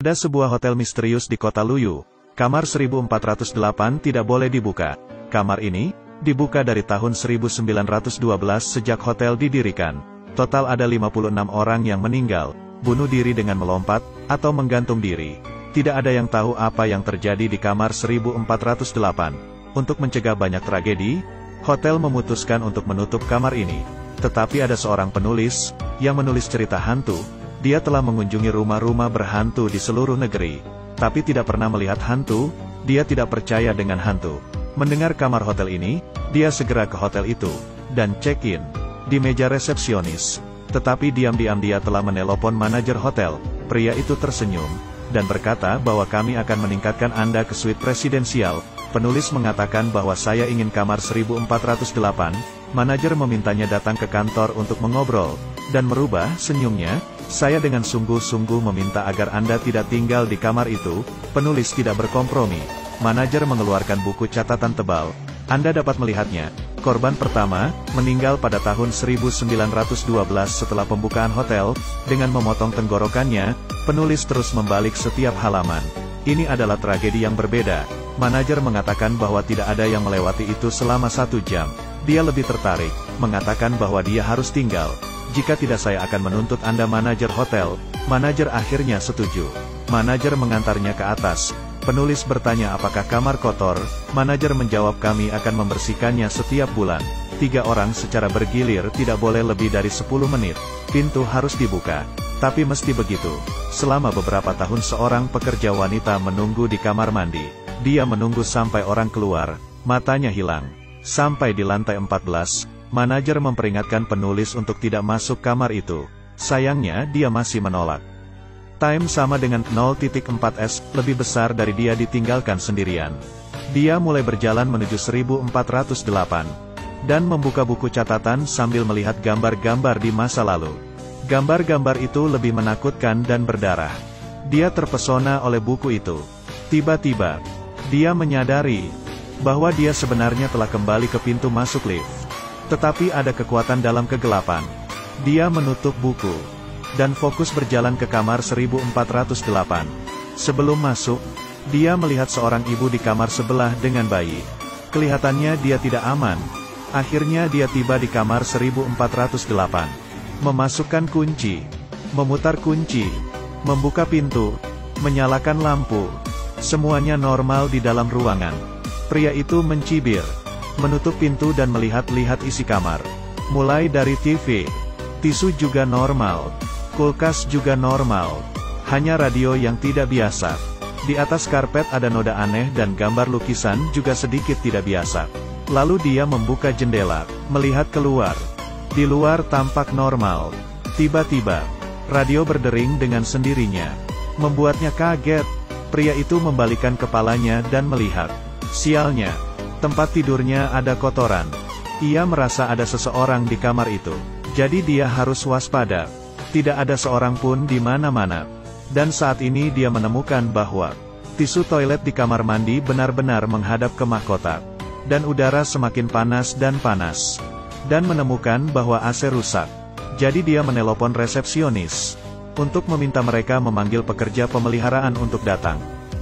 Ada sebuah hotel misterius di kota Luyu. Kamar 1408 tidak boleh dibuka. Kamar ini dibuka dari tahun 1912 sejak hotel didirikan. Total ada 56 orang yang meninggal, bunuh diri dengan melompat, atau menggantung diri. Tidak ada yang tahu apa yang terjadi di kamar 1408. Untuk mencegah banyak tragedi, hotel memutuskan untuk menutup kamar ini. Tetapi ada seorang penulis, yang menulis cerita hantu. Dia telah mengunjungi rumah-rumah berhantu di seluruh negeri, tapi tidak pernah melihat hantu. Dia tidak percaya dengan hantu. Mendengar kamar hotel ini, dia segera ke hotel itu, dan check-in di meja resepsionis. Tetapi diam-diam dia telah menelpon manajer hotel. Pria itu tersenyum, dan berkata bahwa kami akan meningkatkan Anda ke suite presidensial. Penulis mengatakan bahwa saya ingin kamar 1408. Manajer memintanya datang ke kantor untuk mengobrol, dan merubah senyumnya. Saya dengan sungguh-sungguh meminta agar Anda tidak tinggal di kamar itu. Penulis tidak berkompromi. Manajer mengeluarkan buku catatan tebal. Anda dapat melihatnya. Korban pertama, meninggal pada tahun 1912 setelah pembukaan hotel. Dengan memotong tenggorokannya, penulis terus membalik setiap halaman. Ini adalah tragedi yang berbeda. Manajer mengatakan bahwa tidak ada yang melewati itu selama 1 jam. Dia lebih tertarik, mengatakan bahwa dia harus tinggal. Jika tidak saya akan menuntut Anda, manajer hotel. Manajer akhirnya setuju. Manajer mengantarnya ke atas. Penulis bertanya apakah kamar kotor. Manajer menjawab kami akan membersihkannya setiap bulan. 3 orang secara bergilir, tidak boleh lebih dari 10 menit. Pintu harus dibuka. Tapi mesti begitu. Selama beberapa tahun seorang pekerja wanita menunggu di kamar mandi. Dia menunggu sampai orang keluar. Matanya hilang. Sampai di lantai 14. Manajer memperingatkan penulis untuk tidak masuk kamar itu. Sayangnya dia masih menolak. Time sama dengan 0.4s, lebih besar dari dia ditinggalkan sendirian. Dia mulai berjalan menuju 1408. Dan membuka buku catatan sambil melihat gambar-gambar di masa lalu. Gambar-gambar itu lebih menakutkan dan berdarah. Dia terpesona oleh buku itu. Tiba-tiba, dia menyadari bahwa dia sebenarnya telah kembali ke pintu masuk lift. Tetapi ada kekuatan dalam kegelapan. Dia menutup buku, dan fokus berjalan ke kamar 1408. Sebelum masuk, dia melihat seorang ibu di kamar sebelah dengan bayi. Kelihatannya dia tidak aman. Akhirnya dia tiba di kamar 1408. Memasukkan kunci, memutar kunci, membuka pintu, menyalakan lampu. Semuanya normal di dalam ruangan. Pria itu mencibir, menutup pintu dan melihat-lihat isi kamar. Mulai dari TV, tisu juga normal, kulkas juga normal. Hanya radio yang tidak biasa. Di atas karpet ada noda aneh dan gambar lukisan juga sedikit tidak biasa. Lalu dia membuka jendela, melihat keluar. Di luar tampak normal. Tiba-tiba, radio berdering dengan sendirinya. Membuatnya kaget. Pria itu membalikkan kepalanya dan melihat. Sialnya, tempat tidurnya ada kotoran. Ia merasa ada seseorang di kamar itu. Jadi dia harus waspada. Tidak ada seorang pun di mana-mana. Dan saat ini dia menemukan bahwa tisu toilet di kamar mandi benar-benar menghadap ke mahkota. Dan udara semakin panas dan panas. Dan menemukan bahwa AC rusak. Jadi dia menelpon resepsionis untuk meminta mereka memanggil pekerja pemeliharaan untuk datang.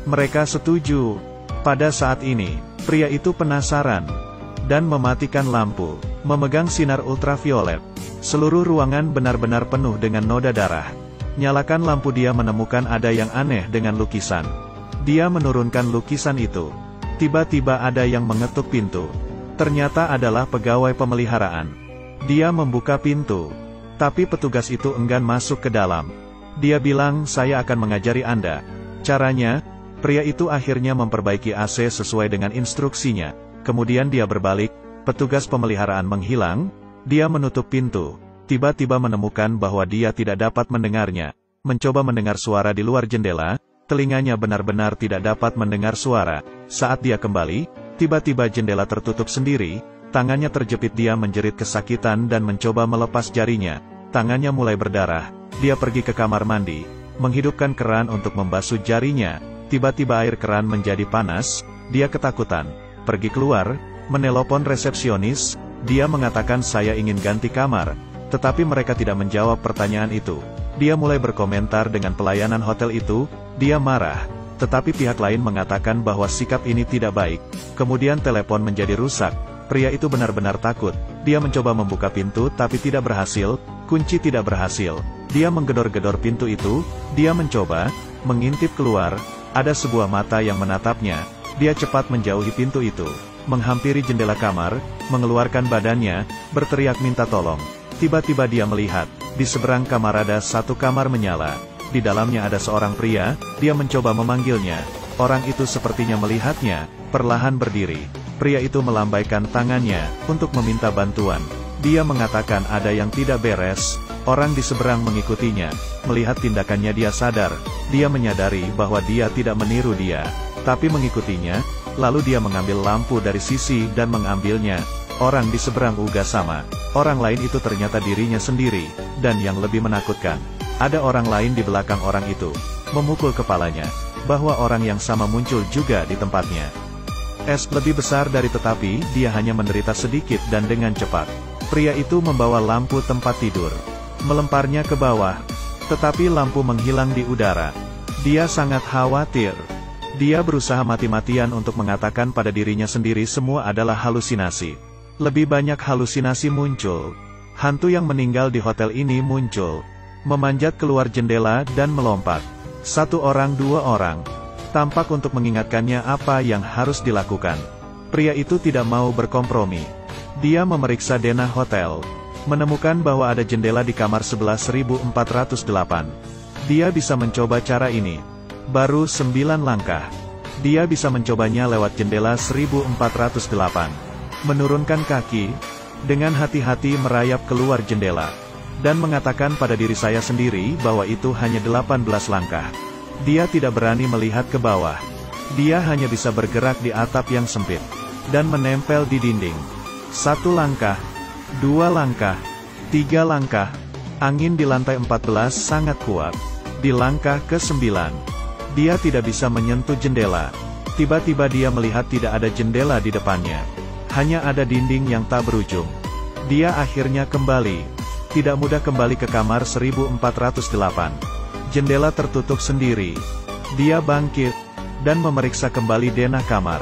Mereka setuju. Pada saat ini, pria itu penasaran dan mematikan lampu, memegang sinar ultraviolet. Seluruh ruangan benar-benar penuh dengan noda darah. Nyalakan lampu, dia menemukan ada yang aneh dengan lukisan. Dia menurunkan lukisan itu. Tiba-tiba ada yang mengetuk pintu. Ternyata adalah pegawai pemeliharaan. Dia membuka pintu, tapi petugas itu enggan masuk ke dalam. Dia bilang, saya akan mengajari Anda caranya. Pria itu akhirnya memperbaiki AC sesuai dengan instruksinya. Kemudian dia berbalik, petugas pemeliharaan menghilang. Dia menutup pintu. Tiba-tiba menemukan bahwa dia tidak dapat mendengarnya. Mencoba mendengar suara di luar jendela, telinganya benar-benar tidak dapat mendengar suara. Saat dia kembali, tiba-tiba jendela tertutup sendiri. Tangannya terjepit, dia menjerit kesakitan dan mencoba melepas jarinya. Tangannya mulai berdarah. Dia pergi ke kamar mandi, menghidupkan keran untuk membasuh jarinya. Tiba-tiba air keran menjadi panas. Dia ketakutan. Pergi keluar, menelpon resepsionis. Dia mengatakan saya ingin ganti kamar. Tetapi mereka tidak menjawab pertanyaan itu. Dia mulai berkomentar dengan pelayanan hotel itu, dia marah. Tetapi pihak lain mengatakan bahwa sikap ini tidak baik. Kemudian telepon menjadi rusak. Pria itu benar-benar takut. Dia mencoba membuka pintu tapi tidak berhasil, kunci tidak berhasil. Dia menggedor-gedor pintu itu, dia mencoba mengintip keluar, ada sebuah mata yang menatapnya. Dia cepat menjauhi pintu itu, menghampiri jendela kamar, mengeluarkan badannya, berteriak minta tolong. Tiba-tiba dia melihat, di seberang kamar ada satu kamar menyala. Di dalamnya ada seorang pria, dia mencoba memanggilnya. Orang itu sepertinya melihatnya, perlahan berdiri. Pria itu melambaikan tangannya, untuk meminta bantuan. Dia mengatakan ada yang tidak beres, orang di seberang mengikutinya. Melihat tindakannya dia sadar, dia menyadari bahwa dia tidak meniru dia, tapi mengikutinya, lalu dia mengambil lampu dari sisi dan mengambilnya. Orang di seberang juga sama. Orang lain itu ternyata dirinya sendiri, dan yang lebih menakutkan, ada orang lain di belakang orang itu, memukul kepalanya, bahwa orang yang sama muncul juga di tempatnya. Lebih besar dari tetapi, dia hanya menderita sedikit dan dengan cepat. Pria itu membawa lampu tempat tidur, melemparnya ke bawah, tetapi lampu menghilang di udara. Dia sangat khawatir. Dia berusaha mati-matian untuk mengatakan pada dirinya sendiri semua adalah halusinasi. Lebih banyak halusinasi muncul. Hantu yang meninggal di hotel ini muncul, memanjat keluar jendela dan melompat. Satu orang dua orang, tampak untuk mengingatkannya apa yang harus dilakukan. Pria itu tidak mau berkompromi. Dia memeriksa denah hotel, menemukan bahwa ada jendela di kamar 11.408. Dia bisa mencoba cara ini. Baru 9 langkah. Dia bisa mencobanya lewat jendela 1408. Menurunkan kaki, dengan hati-hati merayap keluar jendela, dan mengatakan pada diri saya sendiri bahwa itu hanya 18 langkah. Dia tidak berani melihat ke bawah. Dia hanya bisa bergerak di atap yang sempit, dan menempel di dinding. 1 langkah, 2 langkah, 3 langkah. Angin di lantai 14 sangat kuat. Di langkah ke-9, dia tidak bisa menyentuh jendela. Tiba-tiba dia melihat tidak ada jendela di depannya. Hanya ada dinding yang tak berujung. Dia akhirnya kembali. Tidak mudah kembali ke kamar 1408. Jendela tertutup sendiri. Dia bangkit, dan memeriksa kembali denah kamar.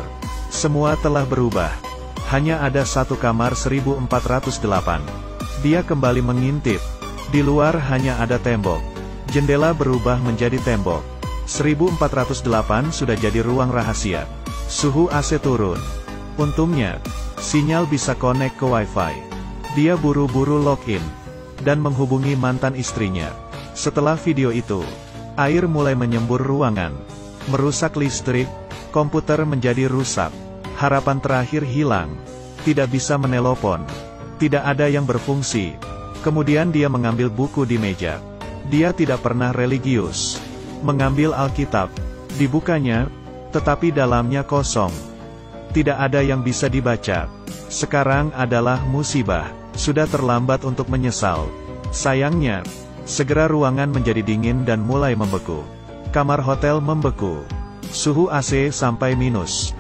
Semua telah berubah. Hanya ada satu kamar 1408. Dia kembali mengintip. Di luar hanya ada tembok. Jendela berubah menjadi tembok. 1408 sudah jadi ruang rahasia. Suhu AC turun. Untungnya, sinyal bisa connect ke Wi-Fi. Dia buru-buru login, dan menghubungi mantan istrinya. Setelah video itu, air mulai menyembur ruangan, merusak listrik, komputer menjadi rusak. Harapan terakhir hilang. Tidak bisa menelpon. Tidak ada yang berfungsi. Kemudian dia mengambil buku di meja. Dia tidak pernah religius. Mengambil Alkitab. Dibukanya, tetapi dalamnya kosong. Tidak ada yang bisa dibaca. Sekarang adalah musibah. Sudah terlambat untuk menyesal. Sayangnya, segera ruangan menjadi dingin dan mulai membeku. Kamar hotel membeku. Suhu AC sampai minus.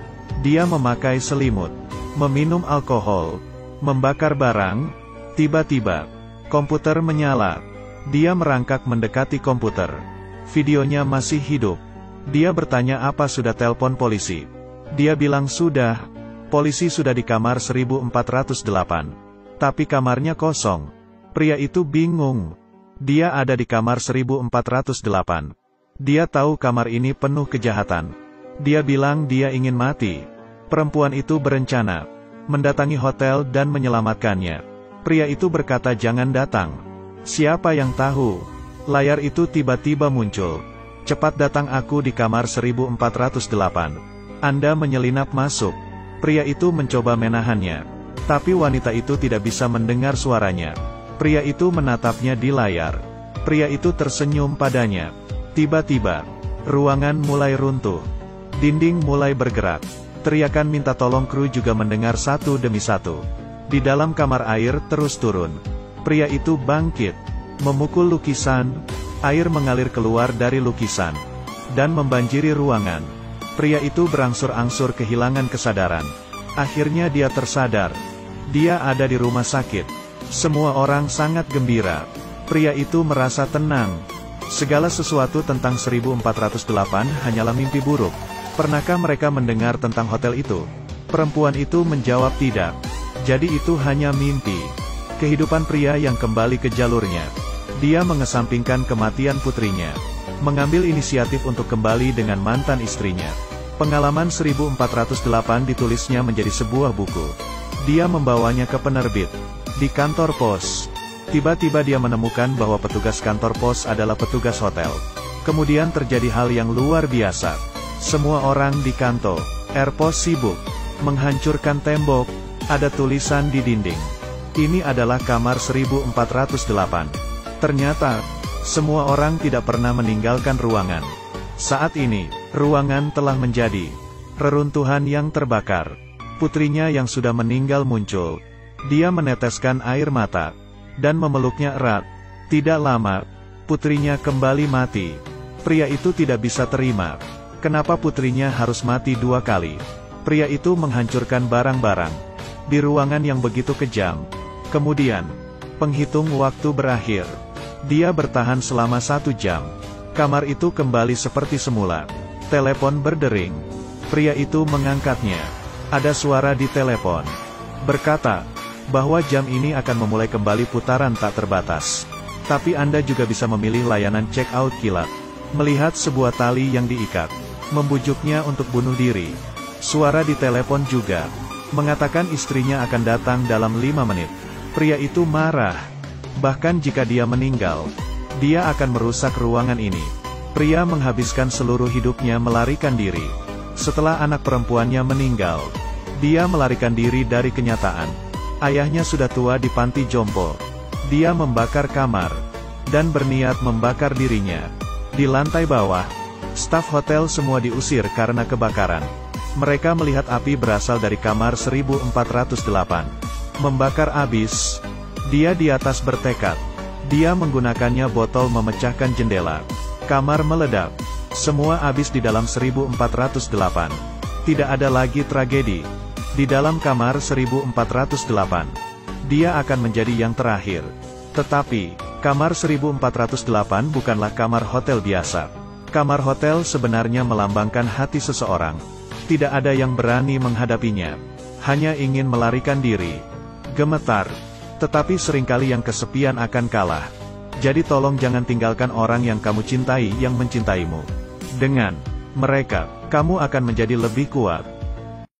Dia memakai selimut, meminum alkohol, membakar barang. Tiba-tiba, komputer menyala. Dia merangkak mendekati komputer. Videonya masih hidup. Dia bertanya apa sudah telepon polisi. Dia bilang sudah. Polisi sudah di kamar 1408. Tapi kamarnya kosong. Pria itu bingung. Dia ada di kamar 1408. Dia tahu kamar ini penuh kejahatan. Dia bilang dia ingin mati. Perempuan itu berencana mendatangi hotel dan menyelamatkannya. Pria itu berkata jangan datang. Siapa yang tahu? Layar itu tiba-tiba muncul. Cepat datang aku di kamar 1408. Anda menyelinap masuk. Pria itu mencoba menahannya. Tapi wanita itu tidak bisa mendengar suaranya. Pria itu menatapnya di layar. Pria itu tersenyum padanya. Tiba-tiba, ruangan mulai runtuh. Dinding mulai bergerak. Teriakan minta tolong kru juga mendengar satu demi satu. Di dalam kamar air terus turun. Pria itu bangkit, memukul lukisan. Air mengalir keluar dari lukisan, dan membanjiri ruangan. Pria itu berangsur-angsur kehilangan kesadaran. Akhirnya dia tersadar. Dia ada di rumah sakit. Semua orang sangat gembira. Pria itu merasa tenang. Segala sesuatu tentang 1408 hanyalah mimpi buruk. Pernahkah mereka mendengar tentang hotel itu? Perempuan itu menjawab tidak. Jadi itu hanya mimpi. Kehidupan pria yang kembali ke jalurnya. Dia mengesampingkan kematian putrinya. Mengambil inisiatif untuk kembali dengan mantan istrinya. Pengalaman 1408 ditulisnya menjadi sebuah buku. Dia membawanya ke penerbit. Di kantor pos. Tiba-tiba dia menemukan bahwa petugas kantor pos adalah petugas hotel. Kemudian terjadi hal yang luar biasa. Semua orang di kantor pos sibuk menghancurkan tembok. Ada tulisan di dinding. Ini adalah kamar 1408. Ternyata, semua orang tidak pernah meninggalkan ruangan. Saat ini, ruangan telah menjadi reruntuhan yang terbakar. Putrinya yang sudah meninggal muncul. Dia meneteskan air mata dan memeluknya erat. Tidak lama, putrinya kembali mati. Pria itu tidak bisa terima. Kenapa putrinya harus mati 2 kali? Pria itu menghancurkan barang-barang di ruangan yang begitu kejam. Kemudian, penghitung waktu berakhir. Dia bertahan selama 1 jam. Kamar itu kembali seperti semula. Telepon berdering. Pria itu mengangkatnya. Ada suara di telepon. Berkata, bahwa jam ini akan memulai kembali putaran tak terbatas. Tapi Anda juga bisa memilih layanan check-out kilat. Melihat sebuah tali yang diikat. Membujuknya untuk bunuh diri. Suara di telepon juga. Mengatakan istrinya akan datang dalam 5 menit. Pria itu marah. Bahkan jika dia meninggal, dia akan merusak ruangan ini. Pria menghabiskan seluruh hidupnya melarikan diri. Setelah anak perempuannya meninggal, dia melarikan diri dari kenyataan. Ayahnya sudah tua di panti jompo. Dia membakar kamar, dan berniat membakar dirinya. Di lantai bawah, staf hotel semua diusir karena kebakaran. Mereka melihat api berasal dari kamar 1408. Membakar abis. Dia di atas bertekad. Dia menggunakannya botol memecahkan jendela. Kamar meledak. Semua habis di dalam 1408. Tidak ada lagi tragedi. Di dalam kamar 1408. Dia akan menjadi yang terakhir. Tetapi, kamar 1408 bukanlah kamar hotel biasa. Kamar hotel sebenarnya melambangkan hati seseorang. Tidak ada yang berani menghadapinya. Hanya ingin melarikan diri. Gemetar. Tetapi seringkali yang kesepian akan kalah. Jadi tolong jangan tinggalkan orang yang kamu cintai yang mencintaimu. Dengan mereka, kamu akan menjadi lebih kuat.